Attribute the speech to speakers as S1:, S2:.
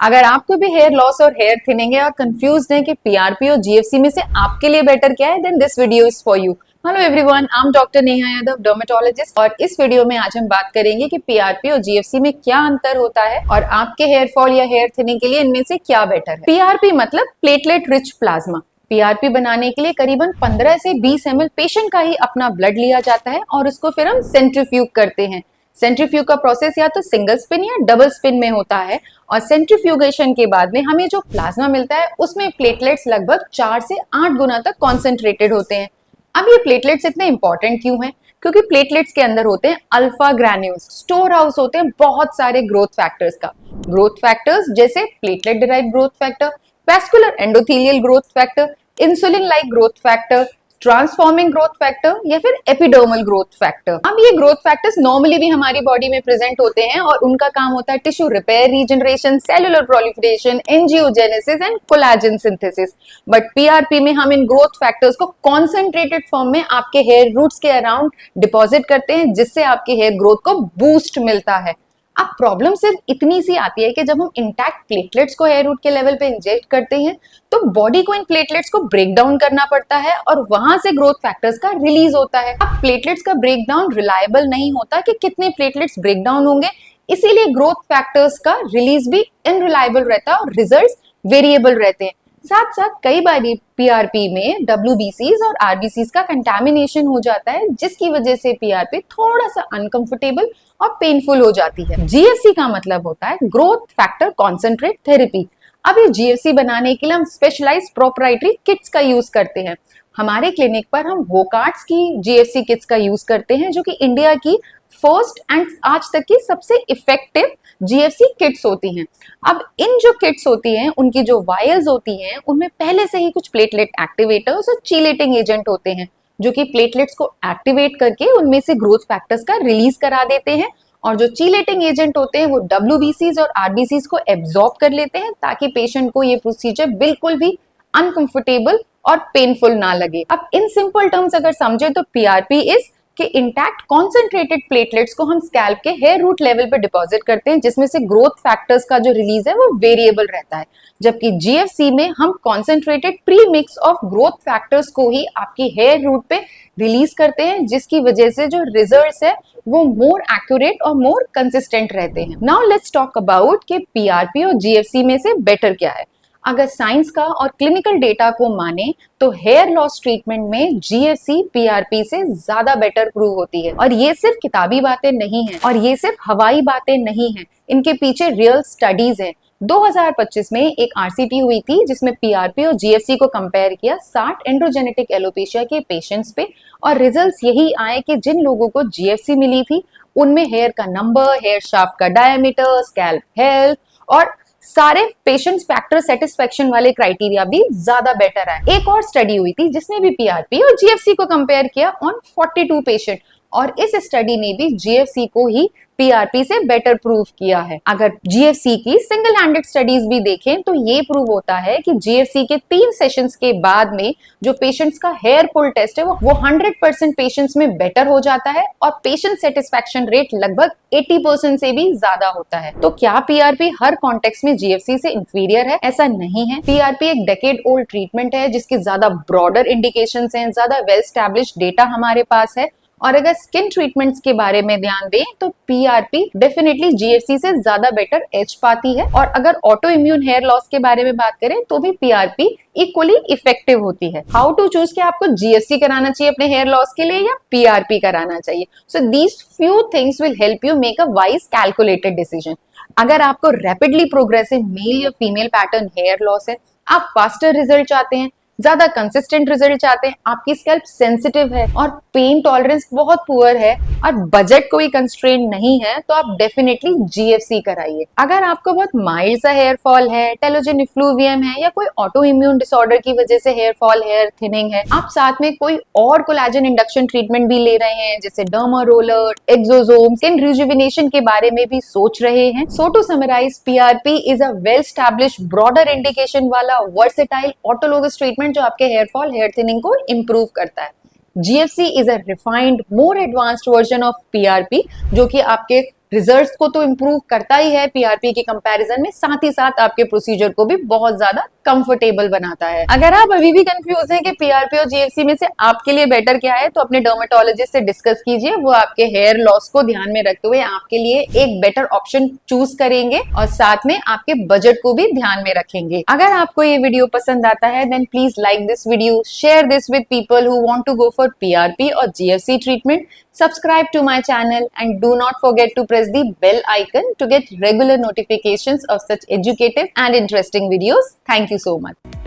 S1: अगर आपको भी हेयर लॉस और हेयर थिनिंग है और कंफ्यूज है कि पीआरपी और जीएफसी में से आपके लिए बेटर क्या है, then this video is for you. Hello everyone, I am doctor Neha Yadav, dermatologist, और इस वीडियो में आज हम बात करेंगे कि पीआरपी और जीएफसी में क्या अंतर होता है और आपके हेयर फॉल या हेयर थिनिंग के लिए इनमें से क्या बेटर है। पीआरपी मतलब प्लेटलेट रिच प्लाज्मा। पीआरपी बनाने के लिए करीबन 15 से 20 ml पेशेंट का ही अपना ब्लड लिया जाता है और उसको फिर हम सेंट्रीफ्यूग करते हैं। सेंट्रीफ्यूग का प्रोसेस या तो सिंगल स्पिन या डबल स्पिन में होता है और सेंट्रीफ्यूगेशन के बाद में हमें जो प्लाज्मा मिलता है उसमें प्लेटलेट्स लगभग 4 से 8 गुना तक कॉन्सेंट्रेटेड होते हैं। अब ये प्लेटलेट्स इतने इंपॉर्टेंट क्यों हैं? क्योंकि प्लेटलेट्स के अंदर होते हैं अल्फा ग्रैन्यूल्स, स्टोर हाउस होते हैं बहुत सारे ग्रोथ फैक्टर्स का। ग्रोथ फैक्टर्स जैसे platelet derived growth factor, vascular endothelial growth factor, insulin like growth factor, transforming growth factor या फिर एपिडर्मल ग्रोथ फैक्टर। अब ये ग्रोथ फैक्टर्स नॉर्मली भी हमारी बॉडी में प्रेजेंट होते हैं और उनका काम होता है tissue repair, regeneration, cellular proliferation, angiogenesis and collagen synthesis. But PRP में हम इन ग्रोथ फैक्टर्स को कॉन्सेंट्रेटेड फॉर्म में आपके हेयर रूट्स के अराउंड डिपॉजिट करते हैं, जिससे आपके हेयर ग्रोथ को बूस्ट मिलता है। अब प्रॉब्लम सिर्फ इतनी सी आती है कि जब हम इंटैक्ट प्लेटलेट्स को हेयर रूट के लेवल पे इंजेक्ट करते हैं तो बॉडी को इन प्लेटलेट्स को ब्रेक डाउन करना पड़ता है और वहां से ग्रोथ फैक्टर्स का रिलीज होता है। अब प्लेटलेट्स का ब्रेक डाउन रिलायबल नहीं होता कि कितने प्लेटलेट्स ब्रेक डाउन होंगे, इसीलिए ग्रोथ फैक्टर्स का रिलीज भी इनरिलायबल रहता है और रिजल्ट्स वेरिएबल रहते हैं। साथ साथ कई बार पीआरपी में डब्ल्यूबीसीज और आरबीसीज का कंटामिनेशन हो जाता है, जिसकी वजह से पीआरपी थोड़ा सा अनकंफर्टेबल और पेनफुल हो जाती है। जीएफसी का मतलब होता है ग्रोथ फैक्टर कॉन्सेंट्रेट थेरेपी। अब ये जीएफसी बनाने के लिए हम स्पेशलाइज्ड प्रोप्राइटरी किट्स का यूज करते हैं। हमारे क्लिनिक पर हम वोकार्ट्स की जीएफसी किट्स का यूज करते हैं, जो कि इंडिया की फर्स्ट एंड आज तक की सबसे इफेक्टिव जीएफसी किट्स होती हैं। अब इन जो किट्स होती हैं उनकी जो वायल्स होती हैं उनमें पहले से ही कुछ प्लेटलेट एक्टिवेटर्स और चीलेटिंग एजेंट होते हैं, जो कि प्लेटलेट्स को एक्टिवेट करके उनमें से ग्रोथ फैक्टर्स का रिलीज करा देते हैं। और जो चीलेटिंग एजेंट होते हैं वो डब्ल्यूबीसीज और आरबीसीज को एब्जॉर्ब कर लेते हैं, ताकि पेशेंट को ये प्रोसीजर बिल्कुल भी अनकंफर्टेबल और पेनफुल ना लगे। अब इन सिंपल टर्म्स अगर समझे तो पीआरपी इज कि इंटैक्ट कॉन्सेंट्रेटेड प्लेटलेट्स को हम स्कैल्प के हेयर रूट लेवल पे डिपॉजिट करते हैं, जिसमें से ग्रोथ फैक्टर्स का जो रिलीज है वो वेरिएबल रहता है। जबकि जीएफसी में हम concentrated pre mix of growth factors को ही आपकी हेयर रूट पे रिलीज करते हैं, जिसकी वजह से जो रिजल्ट्स है वो मोर एक्यूरेट और मोर कंसिस्टेंट रहते हैं। नाउ लेट्स टॉक अबाउट कि पीआरपी और जीएफसी में से बेटर क्या है। अगर साइंस का और क्लिनिकल डेटा को माने तो हेयर लॉस ट्रीटमेंट में जीएफसी पीआरपी से ज्यादा बेटर प्रूव होती है। और ये सिर्फ किताबी बातें नहीं है और ये सिर्फ हवाई बातें नहीं है, इनके पीछे रियल स्टडीज है। 2025 में एक आरसीटी हुई थी जिसमें पीआरपी और जीएफसी को कंपेयर किया 60 एंड्रोजेनेटिक एलोपेशिया के पेशेंट्स पे, और रिजल्ट्स यही आए कि जिन लोगों को जीएफसी मिली थी उनमें हेयर का नंबर, हेयर शाफ्ट का डायमीटर, स्कैल्प हेल्थ और सारे पेशेंट्स फैक्टर सेटिस्फेक्शन वाले क्राइटेरिया भी ज्यादा बेटर है। एक और स्टडी हुई थी जिसने भी पीआरपी और जीएफसी को कंपेयर किया ऑन 42 पेशेंट, और इस स्टडी ने भी जीएफसी को ही पीआरपी से बेटर प्रूव किया है। अगर जीएफसी की सिंगल हैंडेड स्टडीज भी देखें तो ये प्रूव होता है कि जीएफसी के 3 सेशंस के बाद में जो पेशेंट्स का हेयर पुल टेस्ट है वो 100% पेशेंट्स में बेटर हो जाता है और पेशेंट सेटिस्फेक्शन रेट लगभग 80% से भी ज्यादा होता है। तो क्या पीआरपी हर कॉन्टेक्स्ट में जीएफसी से इंफीरियर है? ऐसा नहीं है। पीआरपी एक डेकेड ओल्ड ट्रीटमेंट है जिसके ज्यादा ब्रॉडर इंडिकेशंस हैं, ज्यादा वेल एस्टैब्लिश्ड डेटा हमारे पास है। और अगर स्किन ट्रीटमेंट्स के बारे में ध्यान दें तो पीआरपी डेफिनेटली जीएफसी से ज्यादा बेटर एज पाती है। और अगर ऑटो इम्यून हेयर लॉस के बारे में बात करें तो भी पीआरपी इक्वली इफेक्टिव होती है। हाउ टू चूज कि आपको जीएफसी कराना चाहिए अपने हेयर लॉस के लिए या पीआरपी कराना चाहिए? So these few things will help you make a wise calculated decision. अगर आपको रैपिडली प्रोग्रेसिव मेल या फीमेल पैटर्न हेयर लॉस है, आप फास्टर रिजल्ट चाहते हैं, ज्यादा कंसिस्टेंट रिजल्ट चाहते हैं, आपकी स्कैल्प सेंसिटिव है और पेन टॉलरेंस बहुत पुअर है और बजट कोई कंस्ट्रेंट नहीं है, तो आप डेफिनेटली जीएफसी कराइए। अगर आपको बहुत माइल्ड सा हेयर फॉल है, टेलोजन इफ्लूवियम है या कोई ऑटो इम्यून डिसऑर्डर की वजह से हेयर फॉल, हेयर थिनिंग है, आप साथ में कोई और कोलेजन इंडक्शन ट्रीटमेंट भी ले रहे हैं जैसे derma roller, exosome, skin rejuvenation के बारे में भी सोच रहे हैं, so to summarise PRP is a well established broader indication वाला वर्सेटाइल ऑटोलोगस ट्रीटमेंट जो आपके हेयर फॉल, हेयर थिनिंग को इंप्रूव करता है। GFC is a refined, more advanced version of PRP, जो कि आपके रिजल्ट्स को तो इम्प्रूव करता ही है पीआरपी के कंपैरिजन में, साथ ही साथ आपके प्रोसीजर को भी बहुत ज्यादा कंफर्टेबल बनाता है। अगर आप अभी भी कंफ्यूज हैं कि पीआरपी और जीएफसी में से आपके लिए बेटर क्या है, तो अपने डर्मेटोलॉजिस्ट से डिस्कस कीजिए। वो आपके हेयर लॉस को ध्यान में रखते हुए आपके लिए एक बेटर ऑप्शन चूज करेंगे और साथ में आपके बजट को भी ध्यान में रखेंगे। अगर आपको ये वीडियो पसंद आता है then please like this video, share this with people who want to go for PRP और GFC treatment. Subscribe to my channel and do not forget to press the bell icon to get regular notifications of such educative and interesting videos. Thank you so much.